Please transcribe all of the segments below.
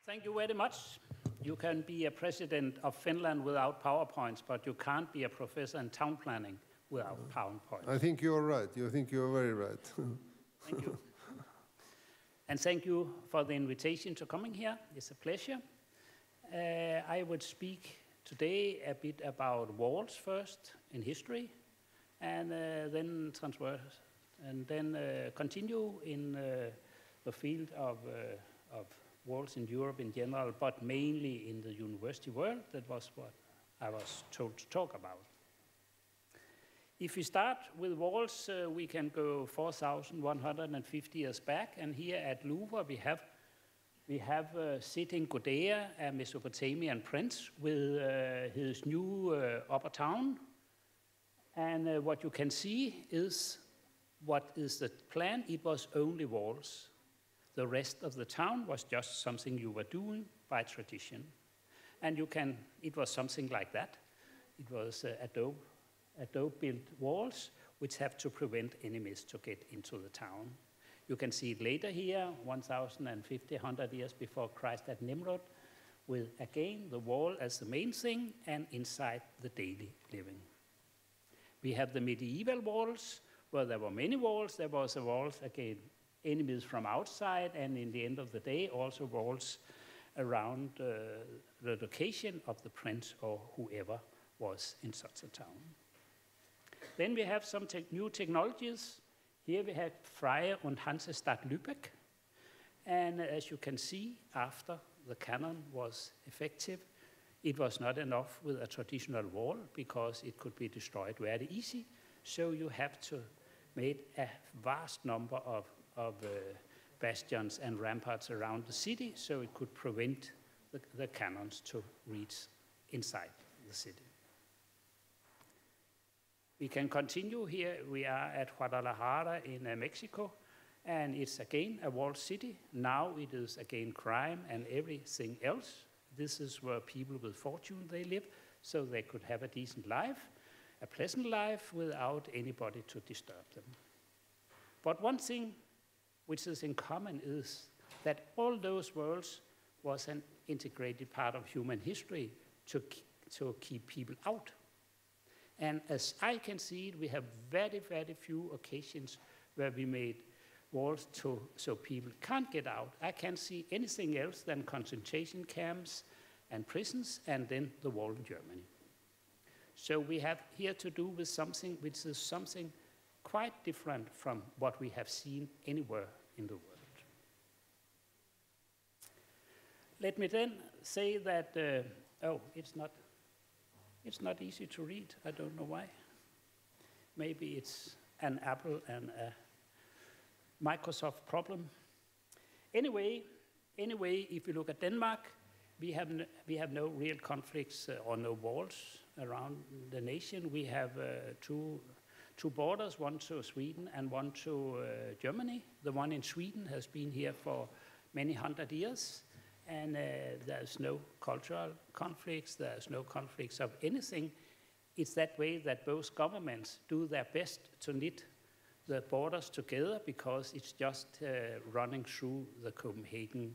Thank you very much. You can be a president of Finland without PowerPoints, but you can't be a professor in town planning without PowerPoints. I think you're right. You think you're very right. Thank you. And thank you for the invitation to coming here. It's a pleasure. I would speak today a bit about walls first in history, and then continue in the field of walls in Europe in general, but mainly in the university world. That was what I was told to talk about. If we start with walls, we can go 4,150 years back, and here at Louvre we have sitting Gudea, a Mesopotamian prince, with his new upper town. And what you can see is what is the plan. It was only walls. The rest of the town was just something you were doing by tradition. And it was something like that. It was adobe-built walls, which have to prevent enemies to get into the town. You can see it later here, 1,050 years before Christ at Nimrod, with again the wall as the main thing, and inside the daily living. We have the medieval walls, where there were many walls. There was the walls against enemies from outside, and in the end of the day, also walls around the location of the prince or whoever was in such a town. Then we have some new technologies. Here we have Freie und Hansestadt Lübeck. And as you can see, after the cannon was effective, it was not enough with a traditional wall because it could be destroyed very easy. So you have to make a vast number of bastions and ramparts around the city so it could prevent the cannons to reach inside the city. We can continue here. We are at Guadalajara in Mexico, and it's again a walled city. Now it is again crime and everything else. This is where people with fortune, they live, so they could have a decent life, a pleasant life, without anybody to disturb them. But one thing which is in common is that all those worlds was an integrated part of human history to keep people out. And as I can see it, we have very, very few occasions where we made walls so people can't get out. I can't see anything else than concentration camps and prisons, and then the wall in Germany. So we have here to do with something which is something quite different from what we have seen anywhere in the world. Let me then say that, it's not easy to read. I don't know why. Maybe it's an Apple and a Microsoft problem. Anyway, if you look at Denmark, we have no real conflicts or no walls around the nation. We have two borders, one to Sweden and one to Germany. The one in Sweden has been here for many hundred years, and there's no cultural conflicts, there's no conflicts of anything. It's that way that both governments do their best to knit the borders together, because it's just running through the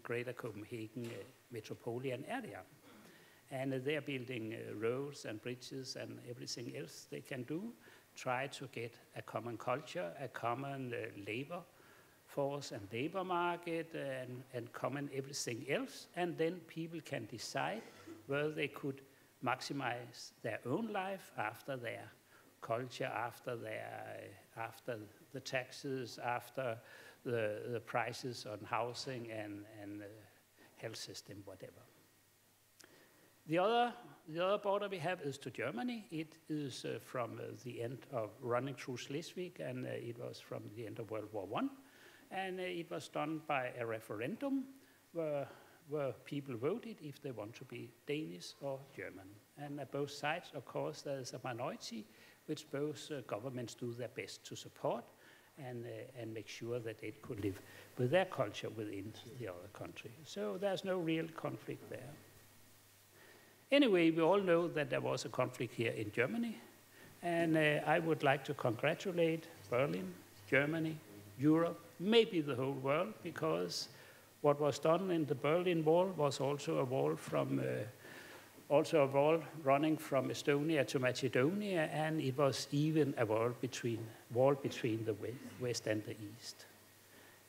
greater Copenhagen metropolitan area. And they're building roads and bridges and everything else they can do, try to get a common culture, a common labor force and labor market, and common everything else. And then people can decide whether they could maximize their own life after their culture, after the taxes, after the prices on housing and health system, whatever. The other border we have is to Germany. It is from the end of running through Schleswig, and it was from the end of World War I. And it was done by a referendum where people voted if they want to be Danish or German. And at both sides, of course, there is a minority which both governments do their best to support and make sure that they could live with their culture within the other country. So there's no real conflict there. Anyway, we all know that there was a conflict here in Germany, and I would like to congratulate Berlin, Germany, Europe, maybe the whole world, because What was done in the Berlin Wall was also a wall running from Estonia to Macedonia, and it was even a wall between the West and the East.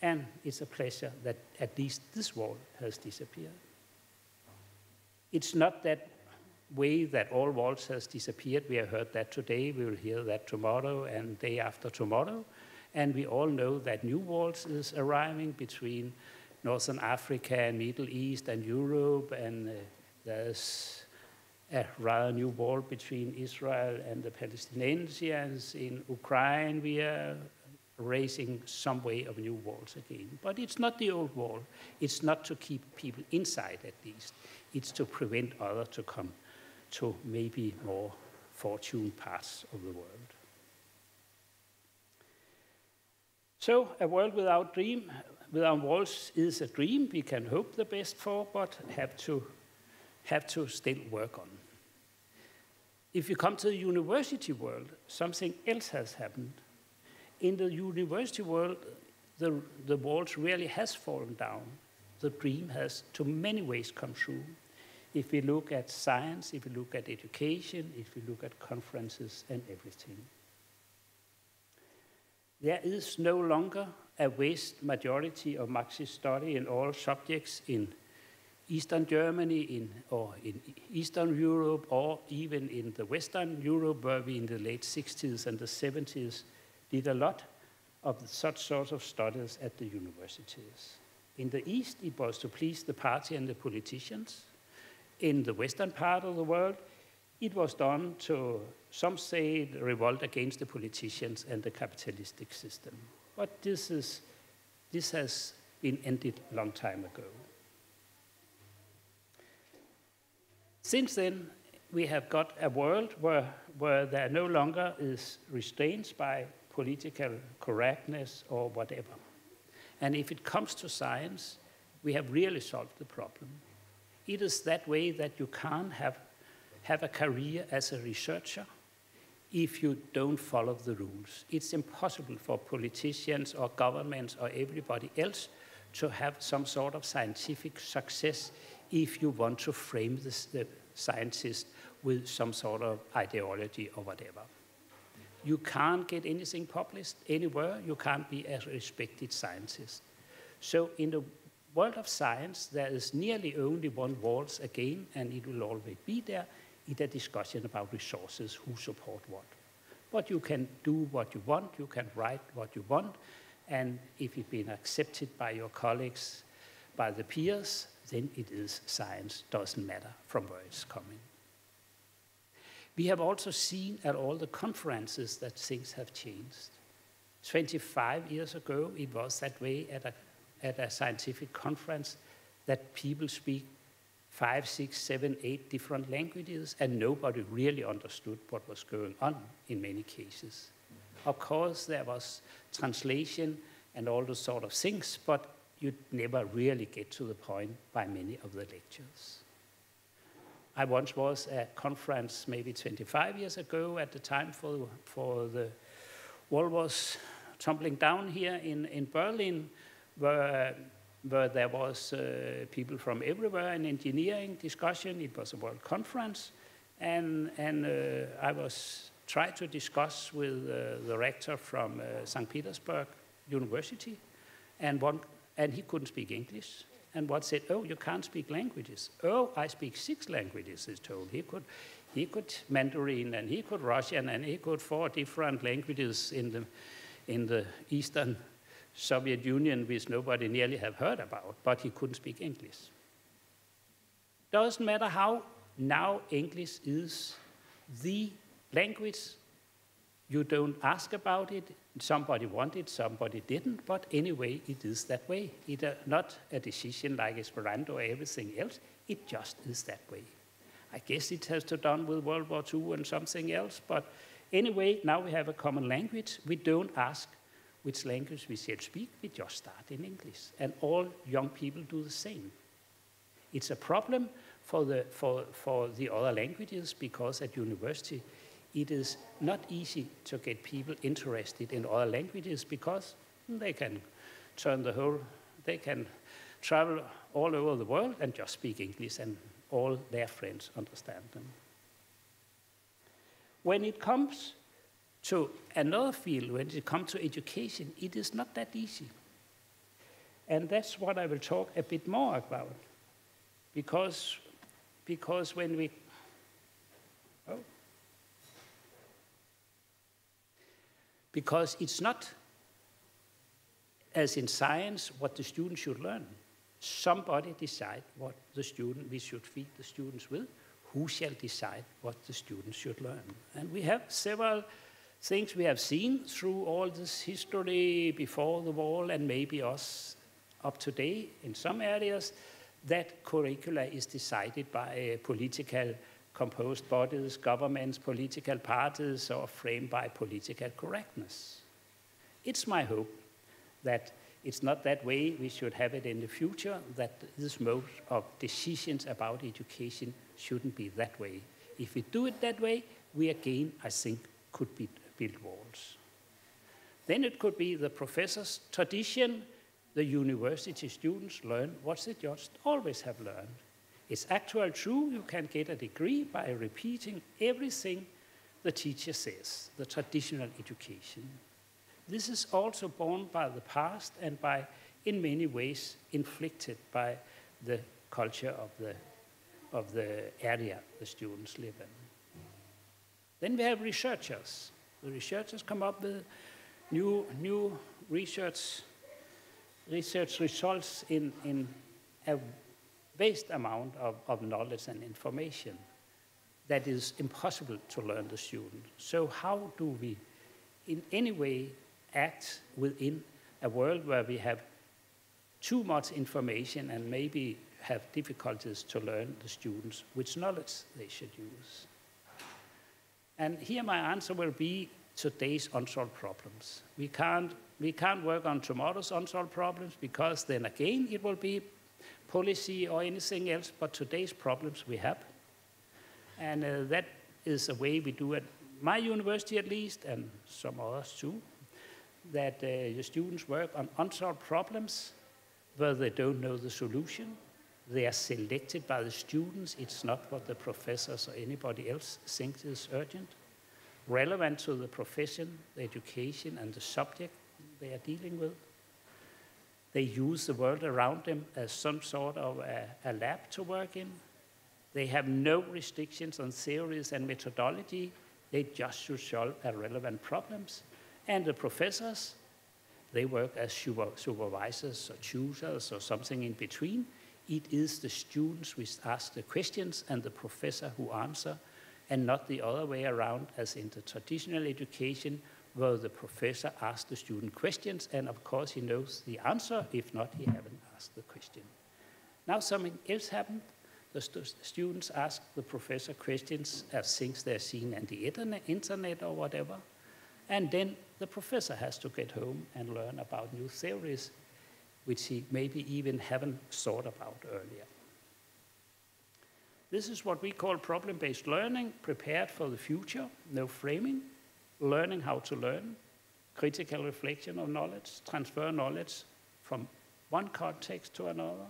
And it's a pleasure that at least this wall has disappeared. It's not that way that all walls has disappeared. We have heard that today, we will hear that tomorrow and day after tomorrow. And we all know that new walls is arriving between Northern Africa and Middle East and Europe, and there's a rather new wall between Israel and the Palestinians. In Ukraine, we are raising some way of new walls again. But it's not the old wall. It's not to keep people inside, at least. It's to prevent others to come to maybe more fortunate parts of the world. So a world without walls is a dream we can hope the best for, but have to still work on. If you come to the university world, something else has happened. In the university world, the walls really has fallen down. The dream has, to many ways, come true. If we look at science, if we look at education, if we look at conferences and everything. There is no longer a vast majority of Marxist study in all subjects in Eastern Germany, or in Eastern Europe, or even in the Western Europe, where we in the late 60s and the 70s did a lot of such sorts of studies at the universities. In the East, it was to please the party and the politicians. In the Western part of the world, it was done to, some say, revolt against the politicians and the capitalistic system. But this has been ended a long time ago. Since then, we have got a world where there no longer is restraints by political correctness or whatever. And if it comes to science, we have really solved the problem. It is that way that you can't have a career as a researcher if you don't follow the rules. It's impossible for politicians or governments or everybody else to have some sort of scientific success if you want to frame the scientist with some sort of ideology or whatever. You can't get anything published anywhere. You can't be a respected scientist. So in the world of science, there is nearly only one walls again, and it will always be there. It's a discussion about resources, who support what. But you can do what you want, you can write what you want, and if it's been accepted by your colleagues, by the peers, then it is science, doesn't matter from where it's coming. We have also seen at all the conferences that things have changed. 25 years ago, it was that way at a scientific conference that people speak 5, 6, 7, 8 different languages, and nobody really understood what was going on in many cases. Of course, there was translation and all those sort of things, but you'd never really get to the point by many of the lectures. I once was at a conference maybe 25 years ago at the time for the wall was tumbling down here in Berlin, where there was people from everywhere in engineering discussion. It was a world conference, and I was trying to discuss with the rector from St. Petersburg University, and he couldn't speak English. And one said, "Oh, you can't speak languages." "Oh, I speak 6 languages," he told. He could Mandarin, and he could Russian, and he could 4 different languages in the Eastern Soviet Union, which nobody nearly have heard about, but he couldn't speak English. Doesn't matter how, now English is the language. You don't ask about it. Somebody wanted, somebody didn't, but anyway, it is that way. It's not a decision like Esperanto or everything else. It just is that way. I guess it has to do with World War II and something else, but anyway, now we have a common language. We don't ask which language we shall speak, we just start in English. And all young people do the same. It's a problem for the other languages, because at university, it is not easy to get people interested in other languages, because they can travel all over the world and just speak English, and all their friends understand them. When it comes to another field, when it comes to education, it is not that easy. And that's what I will talk a bit more about. Because when we... Oh. Because it's not, as in science, what the student should learn. Somebody decide what we should feed the students with. Who shall decide what the students should learn? And we have several things we have seen through all this history before the war, and maybe us up to date in some areas, that curricula is decided by political composed bodies, governments, political parties, or framed by political correctness. It's my hope that it's not that way we should have it in the future, that this mode of decisions about education shouldn't be that way. If we do it that way, we again, I think, could build walls. Then it could be the professor's tradition. The university students learn what they just always have learned. It's actually true, you can get a degree by repeating everything the teacher says, the traditional education. This is also born by the past and by, in many ways, inflicted by the culture of the area the students live in. Then we have researchers. The researchers come up with new research results in a vast amount of knowledge and information that is impossible to learn the student. So how do we, in any way, act within a world where we have too much information and maybe have difficulties to learn the students which knowledge they should use? And here my answer will be today's unsolved problems. We can't work on tomorrow's unsolved problems, because then again it will be policy or anything else, but today's problems we have. And that is a way we do it, my university at least, and some others too, that the students work on unsolved problems where they don't know the solution. They are selected by the students. It's not what the professors or anybody else thinks is urgent, relevant to the profession, the education, and the subject they are dealing with. They use the world around them as some sort of a lab to work in. They have no restrictions on theories and methodology. They just should solve relevant problems. And the professors, they work as supervisors or tutors or something in between. It is the students who ask the questions and the professor who answer, and not the other way around as in the traditional education, where the professor asks the student questions, and of course he knows the answer. If not, he haven't asked the question. Now something else happened. The students ask the professor questions as things they're seeing on the internet or whatever, and then the professor has to get home and learn about new theories which he maybe even haven't thought about earlier. This is what we call problem-based learning, prepared for the future, no framing, learning how to learn, critical reflection of knowledge, transfer knowledge from one context to another,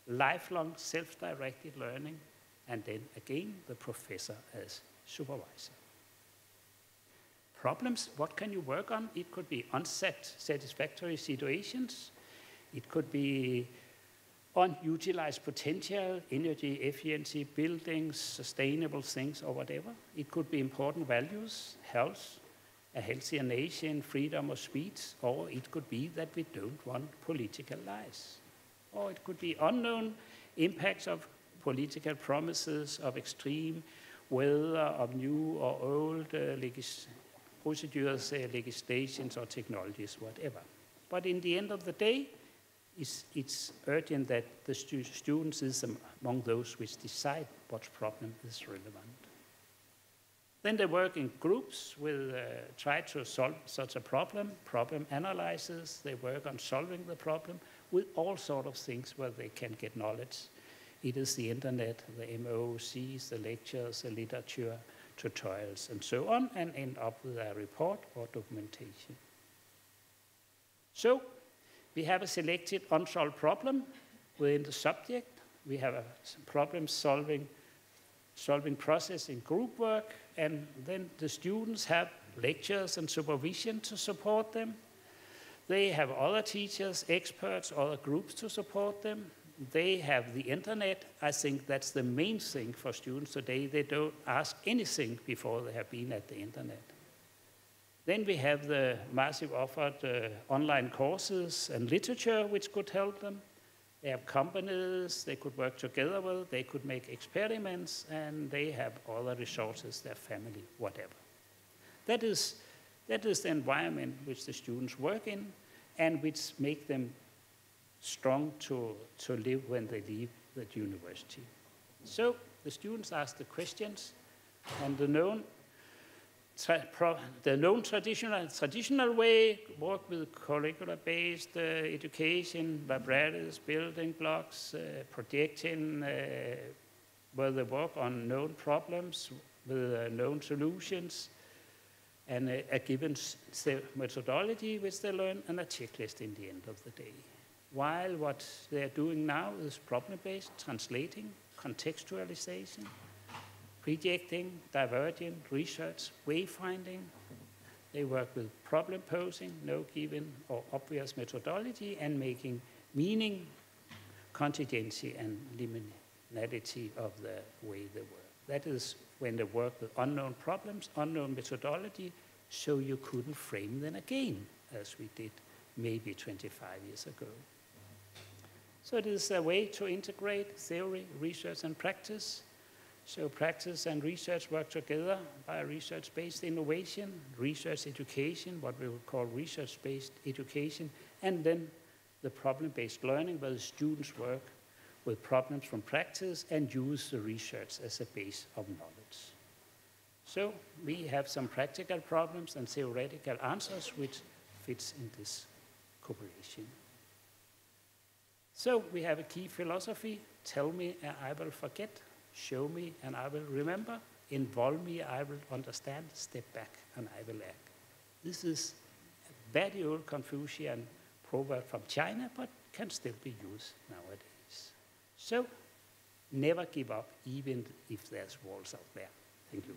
lifelong self-directed learning, and then again the professor as supervisor. Problems, what can you work on? It could be unsatisfactory situations. It could be unutilized potential, energy efficiency, buildings, sustainable things, or whatever. It could be important values, health, a healthier nation, freedom of speech, or it could be that we don't want political lies. Or it could be unknown impacts of political promises, of extreme weather, of new or old procedures, legislations, or technologies, whatever. But in the end of the day, it's urgent that the students is among those which decide what problem is relevant. Then they work in groups with try to solve such a problem analysis. They work on solving the problem with all sorts of things where they can get knowledge. It is the internet, the MOOCs, the lectures, the literature, tutorials, and so on, and end up with a report or documentation. So we have a selected unsolved problem. within the subject. We have a problem-solving process in group work, and then the students have lectures and supervision to support them. They have other teachers, experts, other groups to support them. They have the internet. I think that's the main thing for students today. They don't ask anything before they have been at the internet. Then we have the massive offered online courses and literature which could help them. They have companies they could work together with, they could make experiments, and they have other resources, their family, whatever. That is the environment which the students work in and which make them strong to live when they leave the university. So the students ask the questions, and the known traditional way, work with curricular-based education, libraries, building blocks, projecting, where they work on known problems with known solutions, and a given methodology which they learn, and a checklist in the end of the day. While what they're doing now is problem-based, translating, contextualization, projecting, divergent, research, wayfinding. They work with problem posing, no given or obvious methodology, and making meaning, contingency, and liminality of the way they work. That is when they work with unknown problems, unknown methodology, so you couldn't frame them again, as we did maybe 25 years ago. So it is a way to integrate theory, research, and practice. So practice and research work together by research-based innovation, research education, what we would call research-based education, and then the problem-based learning, where the students work with problems from practice and use the research as a base of knowledge. So we have some practical problems and theoretical answers which fits in this cooperation. So we have a key philosophy: tell me and I will forget, show me and I will remember, involve me, I will understand, step back and I will act. This is a very old Confucian proverb from China, but can still be used nowadays. So never give up, even if there's walls out there. Thank you.